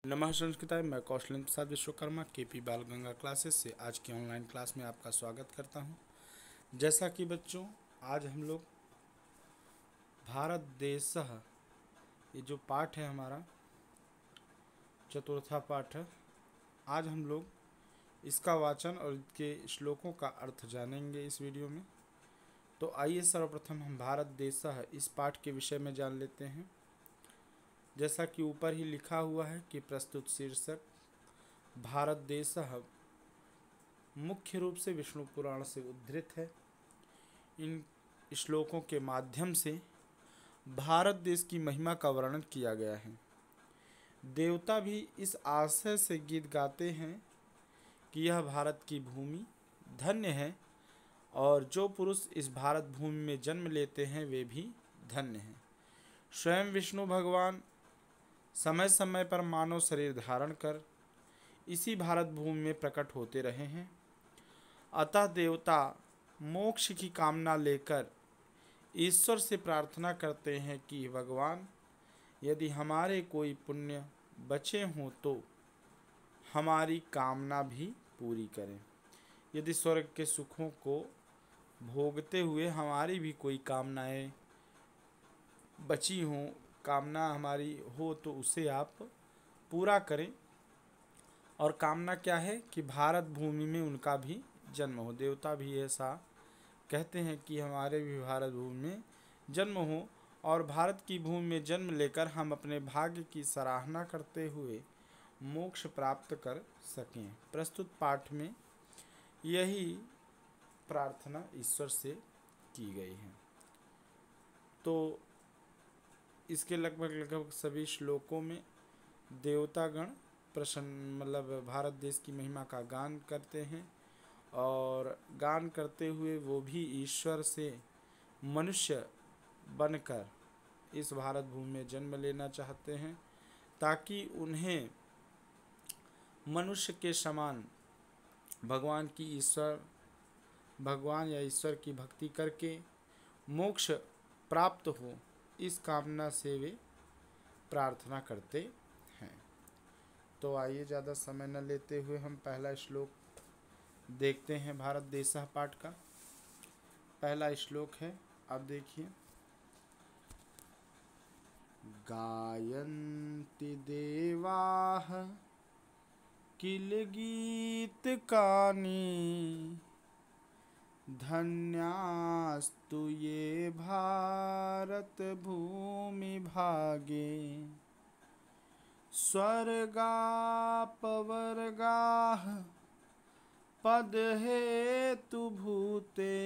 नमः संस्कृताय। मैं कौशलेंद्र प्रसाद विश्वकर्मा केपी बाल गंगा क्लासेस से आज की ऑनलाइन क्लास में आपका स्वागत करता हूं। जैसा कि बच्चों, आज हम लोग भारत देशः ये जो पाठ है हमारा चतुर्था पाठ है, आज हम लोग इसका वाचन और इसके श्लोकों का अर्थ जानेंगे इस वीडियो में। तो आइए सर्वप्रथम हम भारत देशः इस पाठ के विषय में जान लेते हैं। जैसा कि ऊपर ही लिखा हुआ है कि प्रस्तुत शीर्षक भारत देशः मुख्य रूप से विष्णु पुराण से उद्धृत है। इन श्लोकों के माध्यम से भारत देश की महिमा का वर्णन किया गया है। देवता भी इस आशय से गीत गाते हैं कि यह भारत की भूमि धन्य है और जो पुरुष इस भारत भूमि में जन्म लेते हैं वे भी धन्य हैं। स्वयं विष्णु भगवान समय समय पर मानव शरीर धारण कर इसी भारत भूमि में प्रकट होते रहे हैं। अतः देवता मोक्ष की कामना लेकर ईश्वर से प्रार्थना करते हैं कि भगवान, यदि हमारे कोई पुण्य बचे हों तो हमारी कामना भी पूरी करें। यदि स्वर्ग के सुखों को भोगते हुए हमारी भी कोई कामनाएं बची हों, कामना हमारी हो तो उसे आप पूरा करें। और कामना क्या है कि भारत भूमि में उनका भी जन्म हो। देवता भी ऐसा कहते हैं कि हमारे भी भारत भूमि में जन्म हो और भारत की भूमि में जन्म लेकर हम अपने भाग्य की सराहना करते हुए मोक्ष प्राप्त कर सकें। प्रस्तुत पाठ में यही प्रार्थना ईश्वर से की गई है। तो इसके लगभग सभी श्लोकों में देवतागण भारत देश की महिमा का गान करते हैं और गान करते हुए वो भी ईश्वर से मनुष्य बनकर इस भारत भूमि में जन्म लेना चाहते हैं ताकि उन्हें मनुष्य के समान भगवान या ईश्वर की भक्ति करके मोक्ष प्राप्त हो, इस कामना से वे प्रार्थना करते हैं। तो आइए ज़्यादा समय न लेते हुए हम पहला श्लोक देखते हैं। भारत देशः पाठ का पहला श्लोक है, आप देखिए। गायन्ति देवाः किल गीतकानि धन्यास्तु ये भारत भूमि भागे। स्वर्गापवर्गाः पद हेतु भूते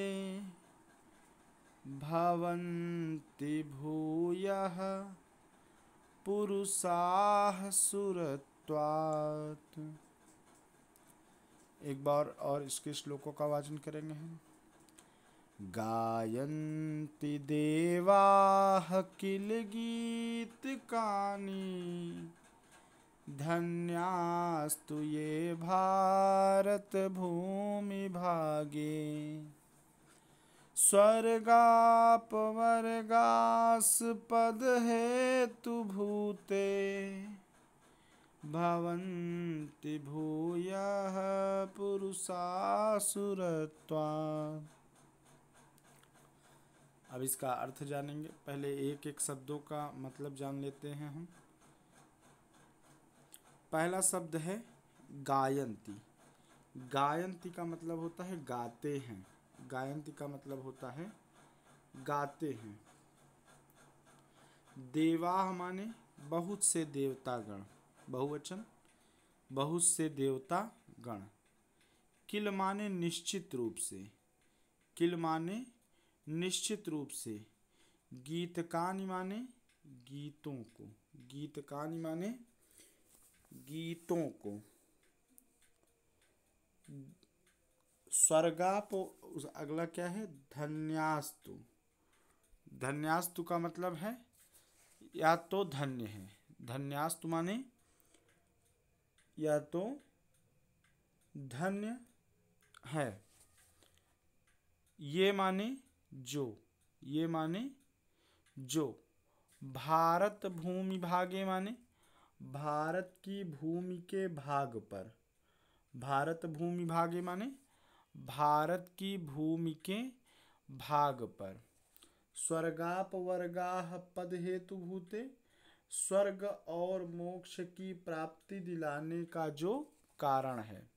भवन्ति भूयः पुरुषाः सुरत्वात्। एक बार और इसके श्लोकों का वाचन करेंगे हम। गायन्ति देवाः किल गीतकानि धन्यास्तु ये भारत भूमि भागे। स्वर्गापवर्गास्पद हेतु भूते भवन्ति भूयः पुरुषाः सुरत्वात्। अब इसका अर्थ जानेंगे। पहले एक एक शब्दों का मतलब जान लेते हैं हम। पहला शब्द है गायन्ति। गायन्ति का मतलब होता है गाते हैं। गायन्ति का मतलब होता है गाते हैं। देवाः माने बहुत से देवतागण, बहुवचन, बहुत से देवता गण। किल माने निश्चित रूप से, किल माने निश्चित रूप से। गीतकानि माने गीतों को, गीतकानि माने गीतों को। स्वर्गाप अगला क्या है? धन्यास्तु। धन्यास्तु का मतलब है या तो धन्य है। धन्यास्तु माने या तो धन्य है। ये माने जो, ये माने जो। भारत भूमि भागे माने भारत की भूमि के भाग पर, भारत भूमि भागे माने भारत की भूमि के भाग पर, स्वर्गाप वर्गाह पद हेतु भूते, स्वर्ग और मोक्ष की प्राप्ति दिलाने का जो कारण है।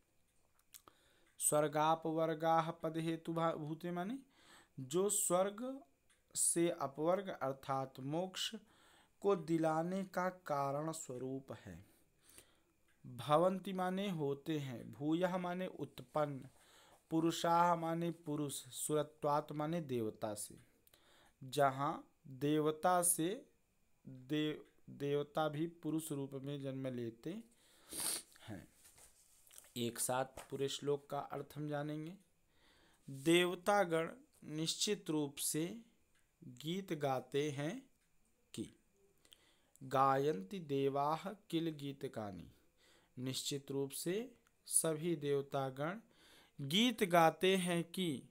स्वर्गाप वर्गाह पद हेतु भूते माने जो स्वर्ग से अपवर्ग अर्थात मोक्ष को दिलाने का कारण स्वरूप है। भवंति माने होते हैं, भूयः माने उत्पन्न, पुरुषाः माने पुरुष, सुरत्वात् माने देवता से। जहाँ देवता से देवता भी पुरुष रूप में जन्म लेते हैं। एक साथ पूरे श्लोक का अर्थ हम जानेंगे। देवतागण निश्चित रूप से गीत गाते हैं कि गायन्ति देवाः किल गीतकानि, निश्चित रूप से सभी देवतागण गीत गाते हैं कि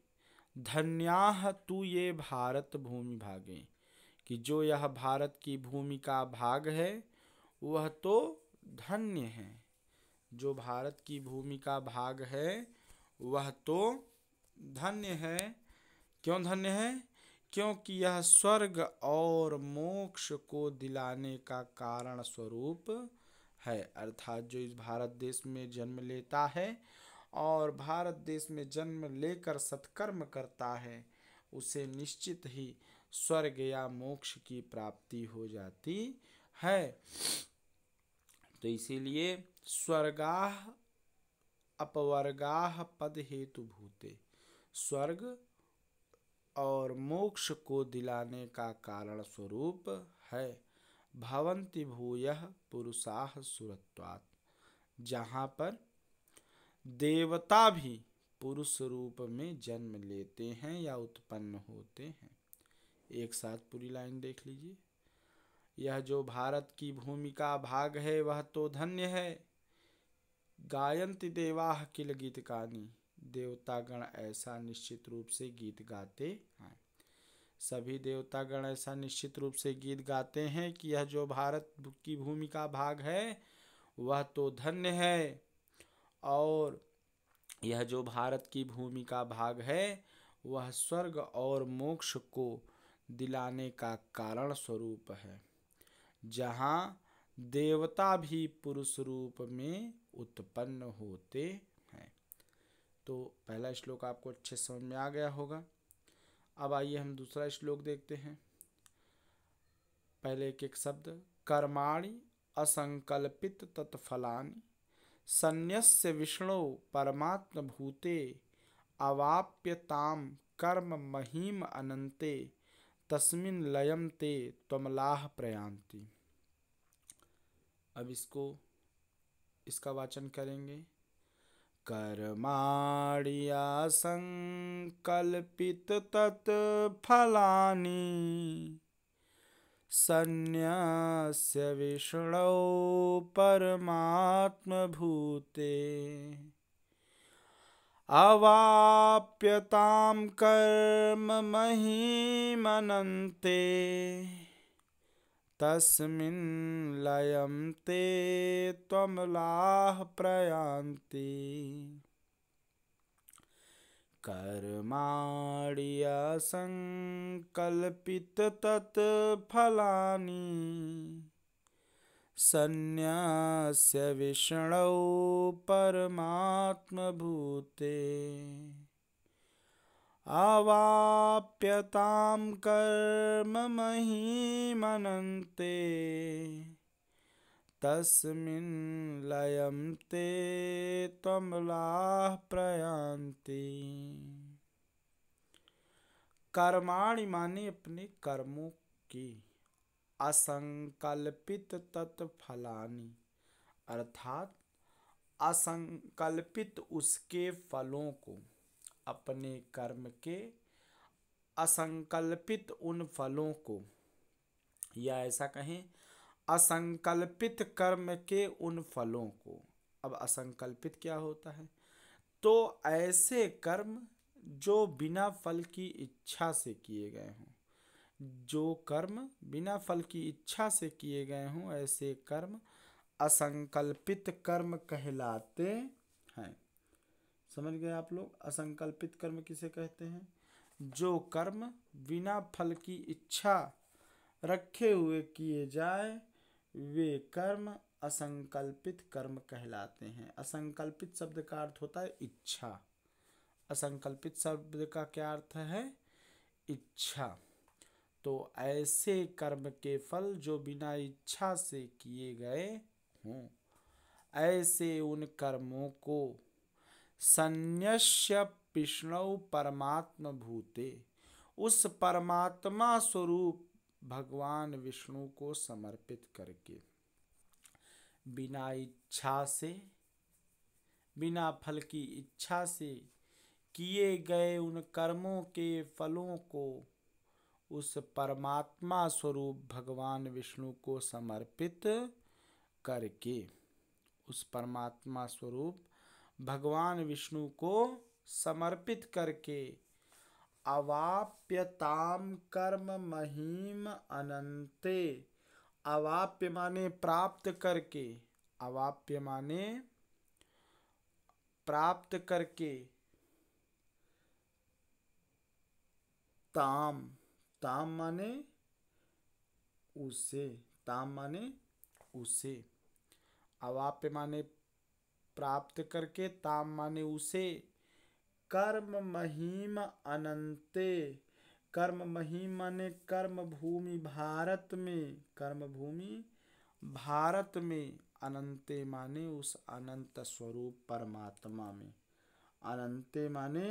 धन्याः तु ये भारत भूमि भागे, कि जो यह भारत की भूमि का भाग है वह तो धन्य है। जो भारत की भूमि का भाग है वह तो धन्य है। क्यों धन्य है? क्योंकि यह स्वर्ग और मोक्ष को दिलाने का कारण स्वरूप है। अर्थात जो इस भारत देश में जन्म लेता है और भारत देश में जन्म लेकर सत्कर्म करता है उसे निश्चित ही स्वर्ग या मोक्ष की प्राप्ति हो जाती है। तो इसीलिए स्वर्गाः अपवर्गाः पद हेतु भूते, स्वर्ग और मोक्ष को दिलाने का कारण स्वरूप है। भवन्ति भूयः पुरुषाः सुरत्वात्, जहाँ पर देवता भी पुरुष रूप में जन्म लेते हैं या उत्पन्न होते हैं। एक साथ पूरी लाइन देख लीजिए। यह जो भारत की भूमि का भाग है वह तो धन्य है। गायन्ति देवाः किल गीतकानि, देवतागण ऐसा निश्चित रूप से गीत गाते हैं। सभी देवतागण ऐसा निश्चित रूप से गीत गाते हैं कि यह जो भारत की भूमि का भाग है वह तो धन्य है, और यह जो भारत की भूमि का भाग है वह स्वर्ग और मोक्ष को दिलाने का कारण स्वरूप है, जहाँ देवता भी पुरुष रूप में उत्पन्न होते हैं। तो पहला श्लोक आपको अच्छे समझ में आ गया होगा। अब आइए हम दूसरा श्लोक देखते हैं। पहले एक एक शब्द। कर्माणि असंकल्पित तत्फलानि सन्न्यस्य विष्णु परमात्म भूते अवाप्यताम कर्म महीम अनंते तस्मिन् लयं ते त्वमलाः प्रयान्ति। अब इसका वाचन करेंगे। कर्माणि असंकल्पित तत्फलानि सन्न्यस्य विष्णौ परमात्मभूते अवाप्यतां कर्म महीमनन्ते तस्मिन् लयं ते त्वमलाः प्रयान्ति। कर्माणि असंकल्पित तत्फलानि सन्न्यस्य विष्णौ परमात्मभूते अवाप्यतां कर्म महीमनन्ते तस्मिन् लयं ते त्वमलाः प्रयान्ति। कर्माणि माने अपने कर्मों की, असंकल्पित तत्फलानि अर्थात असंकल्पित उसके फलों को, अपने कर्म के असंकल्पित उन फलों को, या ऐसा कहें असंकल्पित कर्म के उन फलों को। अब असंकल्पित क्या होता है? तो ऐसे कर्म जो बिना फल की इच्छा से किए गए हों, जो कर्म बिना फल की इच्छा से किए गए हों ऐसे कर्म असंकल्पित कर्म कहलाते हैं। समझ गए आप लोग? असंकल्पित कर्म किसे कहते हैं? जो कर्म बिना फल की इच्छा रखे हुए किए जाए वे कर्म असंकल्पित कर्म कहलाते हैं। असंकल्पित शब्द का अर्थ होता है इच्छा। असंकल्पित शब्द का क्या अर्थ है? इच्छा। तो ऐसे कर्म के फल जो बिना इच्छा से किए गए हों, ऐसे उन कर्मों को संन्यस्य विष्णु परमात्म भूते, उस परमात्मा स्वरूप भगवान विष्णु को समर्पित करके, बिना इच्छा से, बिना फल की इच्छा से किए गए उन कर्मों के फलों को उस परमात्मा स्वरूप भगवान विष्णु को समर्पित करके, उस परमात्मा स्वरूप भगवान विष्णु को समर्पित करके अवाप्यताम कर्म महीम अनंते, अवाप्य माने प्राप्त करके, अवाप्य माने प्राप्त करके, ताम, ताम माने उसे, ताम माने उसे, अवाप्य माने प्राप्त करके, ताम माने उसे, कर्म महीम अनंते, कर्म महीम माने कर्म भूमि भारत में, कर्म भूमि भारत में, अनंते माने उस अनंत स्वरूप परमात्मा में, अनंते माने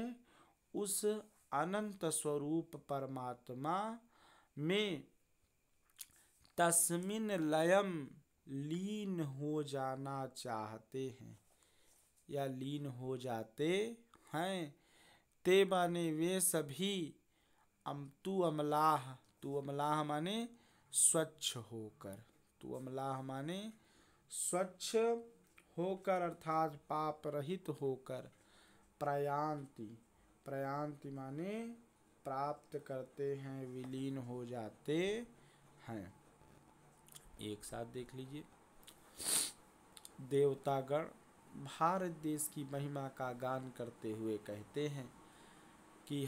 उस अनंत स्वरूप परमात्मा में, तस्मिन लयम लीन हो जाना चाहते हैं या लीन हो जाते हैं। ते माने वे सभी, तू अमलाह, तू अमलाह माने स्वच्छ होकर, तू अमलाह माने स्वच्छ होकर अर्थात पाप रहित होकर, प्रयांति, प्रयांति माने प्राप्त करते हैं, विलीन हो जाते हैं। एक साथ देख लीजिए। देवतागण भारत देश की महिमा का गान करते हुए कहते हैं कि,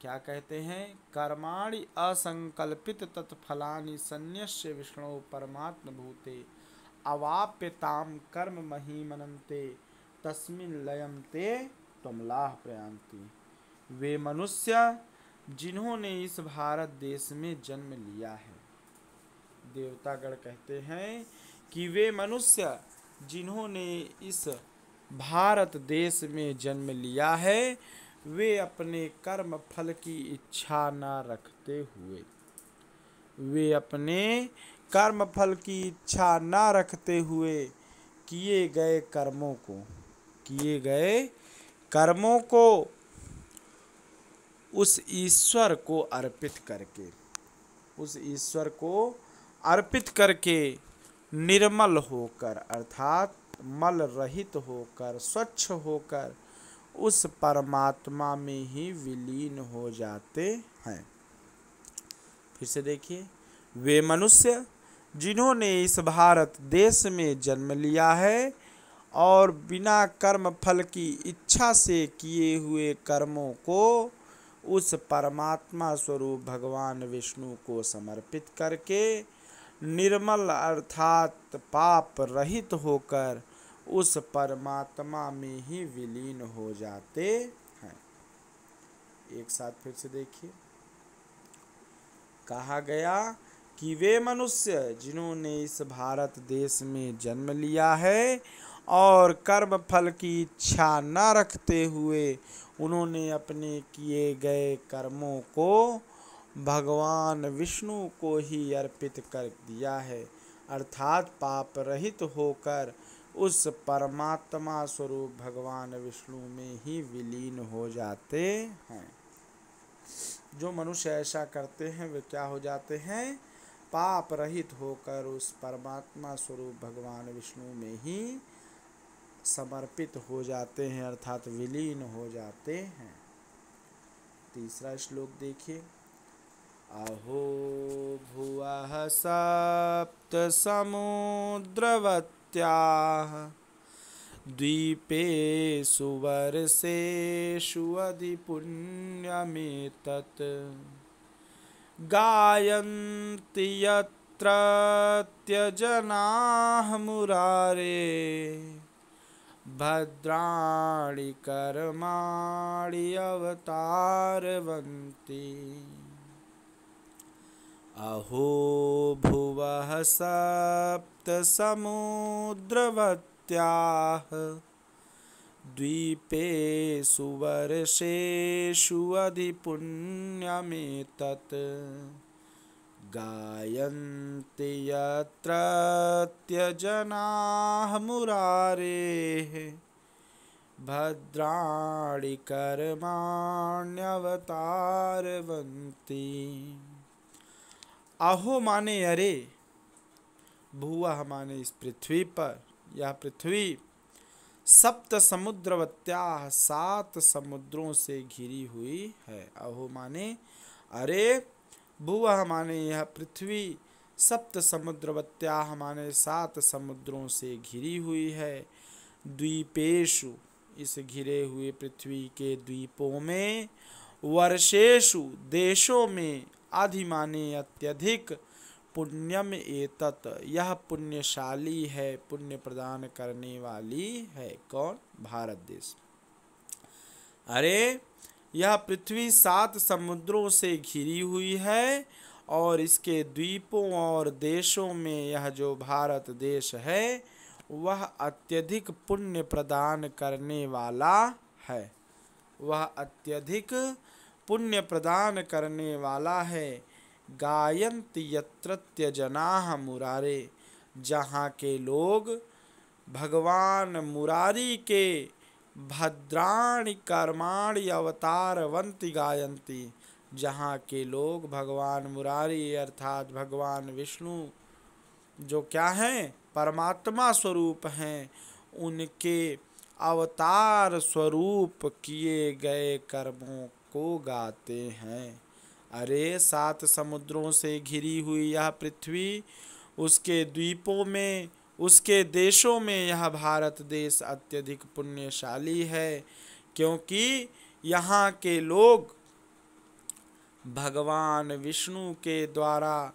क्या कहते हैं? कर्माणि असंकल्पित तत्फलानि संन्यस्य विष्णु परमात्म भूते अवाप्यताम कर्म महीमनन्ते तस्मिन् लयं ते त्वमलाः प्रयान्ति। वे मनुष्य जिन्होंने इस भारत देश में जन्म लिया है, देवतागण कहते हैं कि वे मनुष्य जिन्होंने इस भारत देश में जन्म लिया है, वे अपने कर्म फल की इच्छा न रखते हुए, वे अपने कर्म फल की इच्छा न रखते हुए किए गए कर्मों को, किए गए कर्मों को उस ईश्वर को अर्पित करके, उस ईश्वर को अर्पित करके निर्मल होकर अर्थात मल रहित होकर, स्वच्छ होकर उस परमात्मा में ही विलीन हो जाते हैं। फिर से देखिए, वे मनुष्य जिन्होंने इस भारत देश में जन्म लिया है और बिना कर्म फल की इच्छा से किए हुए कर्मों को उस परमात्मा स्वरूप भगवान विष्णु को समर्पित करके निर्मल अर्थात पाप रहित होकर उस परमात्मा में ही विलीन हो जाते हैं। एक साथ फिर से देखिए, कहा गया कि वे मनुष्य जिन्होंने इस भारत देश में जन्म लिया है और कर्म फल की इच्छा न रखते हुए उन्होंने अपने किए गए कर्मों को भगवान विष्णु को ही अर्पित कर दिया है, अर्थात पाप रहित होकर उस परमात्मा स्वरूप भगवान विष्णु में ही विलीन हो जाते हैं। जो मनुष्य ऐसा करते हैं वे क्या हो जाते हैं? पाप रहित होकर उस परमात्मा स्वरूप भगवान विष्णु में ही समर्पित हो जाते हैं, अर्थात विलीन हो जाते हैं। तीसरा श्लोक देखिए, अहो भुवः सप्त समुद्रवत्याः द्वीपेषु वर्षेषु अधिपुण्यमेतत् गायन्ति यत्र त्यजनाः मुरारे भद्राणि कर्माणि अवतारवन्ति। अहो भुवः सप्त समुद्रवत्याः द्वीपेषु वर्षेषु अधिपुण्यमेतत् गायन्ति यत्र त्यजनाः मुरारेः भद्राणि कर्माण्यवतारवन्ति। अहो माने अरे, भुवः माने इस पृथ्वी पर, यह पृथ्वी सप्त समुद्रवत्याः 7 समुद्रों से घिरी हुई है। अहो माने अरे, भुवः माने यह पृथ्वी सप्त समुद्रवत्याः माने 7 समुद्रों से घिरी हुई है। द्वीपेषु इस घिरे हुए पृथ्वी के द्वीपों में, वर्षेषु देशों में, आधि माने अत्यधिक, पुण्यम एतत् यह पुण्यशाली है, पुण्य प्रदान करने वाली है। कौन? भारत देश। अरे, यह पृथ्वी 7 समुद्रों से घिरी हुई है और इसके द्वीपों और देशों में यह जो भारत देश है वह अत्यधिक पुण्य प्रदान करने वाला है। वह अत्यधिक पुण्य प्रदान करने वाला है। गायन्ति यत्र त्यजनाः मुरारे, जहाँ के लोग भगवान मुरारी के भद्राणि कर्माणि अवतारवन्ति गायन्ति, जहाँ के लोग भगवान मुरारी अर्थात भगवान विष्णु जो क्या हैं? परमात्मा स्वरूप हैं, उनके अवतार स्वरूप किए गए कर्मों को गाते हैं। अरे, 7 समुद्रों से घिरी हुई यह पृथ्वी, उसके द्वीपों में, उसके देशों में यह भारत देश अत्यधिक पुण्यशाली है, क्योंकि यहाँ के लोग भगवान विष्णु के द्वारा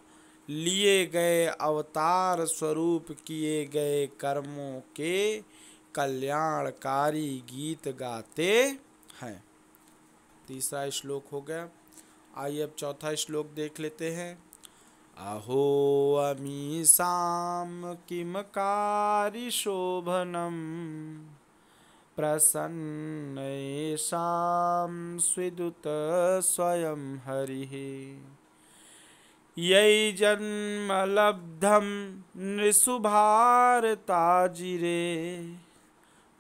लिए गए अवतार स्वरूप किए गए कर्मों के कल्याणकारी गीत गाते हैं। तीसरा श्लोक हो गया। आइए अब चौथा श्लोक देख लेते हैं। अहो अमीसां किमकारि शोभनं प्रसन्नेषां स्विदुत स्वयं हरिः यै जन्म लब्धं नृषु भारताजिरे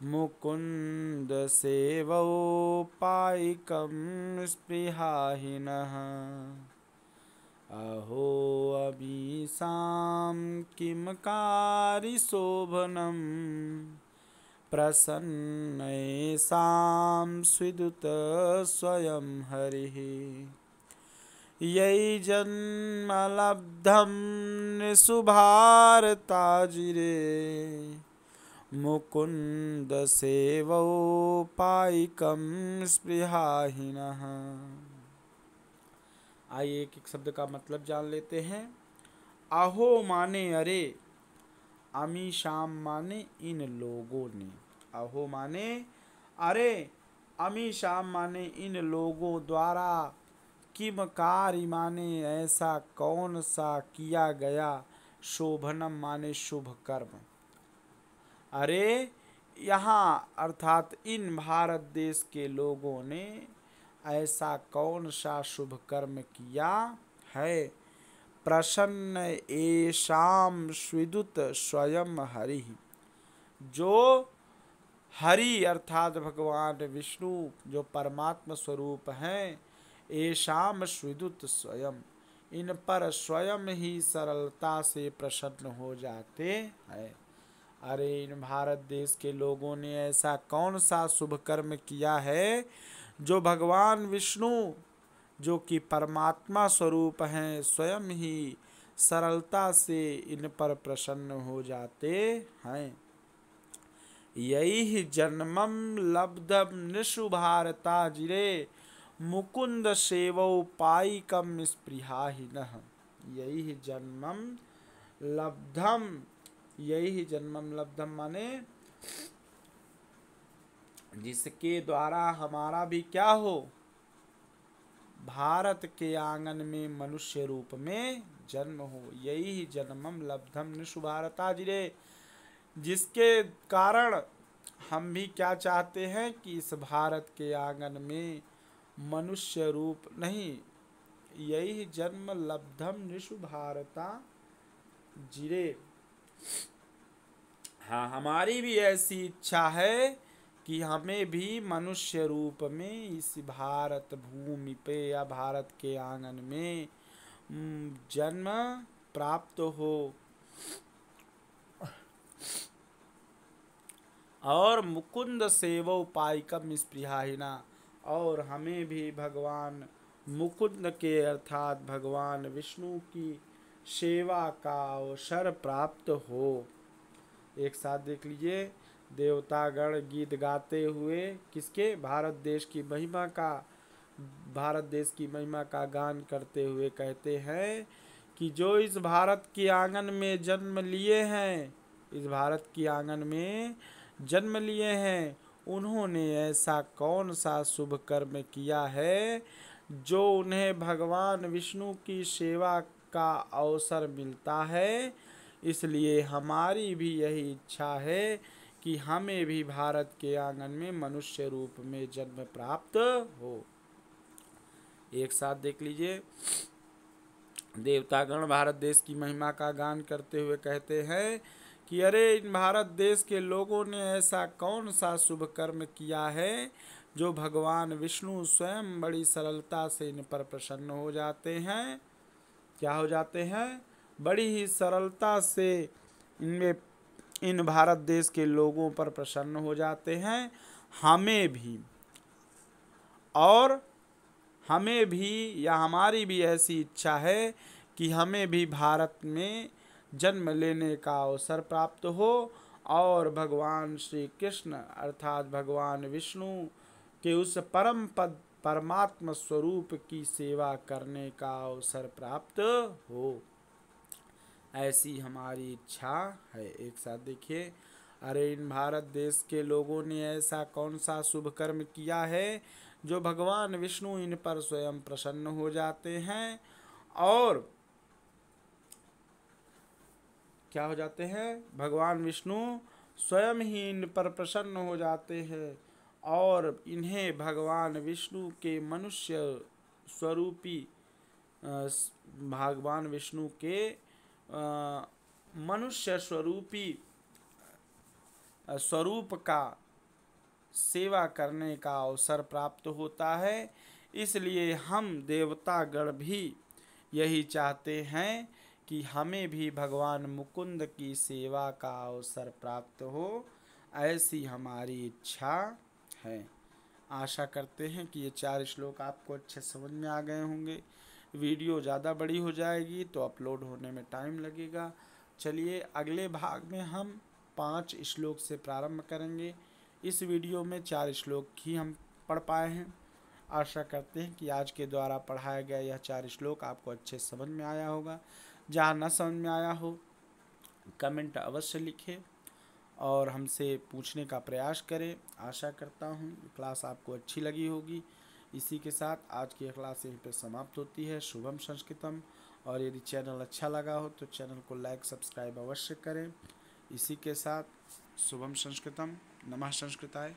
मुकुन्द सेवोपायिकं स्पृहाहिनः अहो अमीसां किमकारि शोभनं प्रसन्नेषां स्विदुत स्वयं हरिः यै जन्म लब्धं नृषु भारताजिरे मुकुन्द सेवोपायिकं स्पृहाहिनः। आइए एक एक शब्द का मतलब जान लेते हैं। अहो माने अरे, अमीशाम माने इन लोगों ने, अहो माने अरे, अमीशाम माने इन लोगों द्वारा, किम कार्य माने ऐसा कौन सा किया गया, शोभनम माने शुभ कर्म। अरे, यहाँ अर्थात इन भारत देश के लोगों ने ऐसा कौन सा शुभ कर्म किया है। प्रसन्न एषाम स्विदुत स्वयं हरि, जो हरि अर्थात भगवान विष्णु जो परमात्मा स्वरूप हैं, एषाम स्विदुत स्वयं, इन पर स्वयं ही सरलता से प्रसन्न हो जाते हैं। अरे, इन भारत देश के लोगों ने ऐसा कौन सा शुभ कर्म किया है जो भगवान विष्णु जो कि परमात्मा स्वरूप हैं, स्वयं ही सरलता से इन पर प्रसन्न हो जाते हैं। यही जन्मम लब्धम निषु भारता जिरे मुकुंद सेवौ पाइकम स्पृहाहिनः। यही जन्मम लब्धम, यही जन्मम लब्धम माने जिसके द्वारा हमारा भी क्या हो, भारत के आंगन में मनुष्य रूप में जन्म हो। यही जन्मम लब्धम निषु भारता जिरे, जिसके कारण हम भी क्या चाहते हैं कि इस भारत के आंगन में मनुष्य रूप नहीं, यही जन्म लब्धम निषु भारता जिरे। हाँ, हमारी भी ऐसी इच्छा है कि हमें भी मनुष्य रूप में इस भारत भूमि पे या भारत के आंगन में जन्म प्राप्त हो और मुकुंद सेवो पाइकम स्पृहाहिना, और हमें भी भगवान मुकुंद के अर्थात भगवान विष्णु की सेवा का अवसर प्राप्त हो। एक साथ देख लीजिए, देवतागण गीत गाते हुए किसके, भारत देश की महिमा का, भारत देश की महिमा का गान करते हुए कहते हैं कि जो इस भारत के आंगन में जन्म लिए हैं, इस भारत के आंगन में जन्म लिए हैं, उन्होंने ऐसा कौन सा शुभ कर्म किया है जो उन्हें भगवान विष्णु की सेवा का अवसर मिलता है। इसलिए हमारी भी यही इच्छा है कि हमें भी भारत के आंगन में मनुष्य रूप में जन्म प्राप्त हो। एक साथ देख लीजिए, देवतागण भारत देश की महिमा का गान करते हुए कहते हैं कि अरे इन भारत देश के लोगों ने ऐसा कौन सा शुभ कर्म किया है जो भगवान विष्णु स्वयं बड़ी सरलता से इन पर प्रसन्न हो जाते हैं। क्या हो जाते हैं, बड़ी ही सरलता से इनमें, इन भारत देश के लोगों पर प्रसन्न हो जाते हैं। हमें भी, और हमें भी या हमारी भी ऐसी इच्छा है कि हमें भी भारत में जन्म लेने का अवसर प्राप्त हो और भगवान श्री कृष्ण अर्थात भगवान विष्णु के उस परम पद परमात्मा स्वरूप की सेवा करने का अवसर प्राप्त हो। ऐसी हमारी इच्छा है। एक साथ देखिए, अरे इन भारत देश के लोगों ने ऐसा कौन सा शुभ कर्म किया है जो भगवान विष्णु इन पर स्वयं प्रसन्न हो जाते हैं, और क्या हो जाते हैं, भगवान विष्णु स्वयं ही इन पर प्रसन्न हो जाते हैं और इन्हें भगवान विष्णु के मनुष्य स्वरूपी भगवान विष्णु के मनुष्य स्वरूपी स्वरूप का सेवा करने का अवसर प्राप्त होता है। इसलिए हम देवतागण भी यही चाहते हैं कि हमें भी भगवान मुकुंद की सेवा का अवसर प्राप्त हो, ऐसी हमारी इच्छा है। आशा करते हैं कि ये 4 श्लोक आपको अच्छे समझ में आ गए होंगे। वीडियो ज़्यादा बड़ी हो जाएगी तो अपलोड होने में टाइम लगेगा। चलिए अगले भाग में हम 5 श्लोक से प्रारंभ करेंगे। इस वीडियो में 4 श्लोक ही हम पढ़ पाए हैं। आशा करते हैं कि आज के द्वारा पढ़ाया गया यह 4 श्लोक आपको अच्छे समझ में आया होगा। जहाँ न समझ में आया हो कमेंट अवश्य लिखें और हमसे पूछने का प्रयास करें। आशा करता हूँ क्लास आपको अच्छी लगी होगी। इसी के साथ आज की क्लास यहीं पे समाप्त होती है। शुभम संस्कृतम। और यदि चैनल अच्छा लगा हो तो चैनल को लाइक सब्सक्राइब अवश्य करें। इसी के साथ शुभम संस्कृतम। नमः संस्कृताय।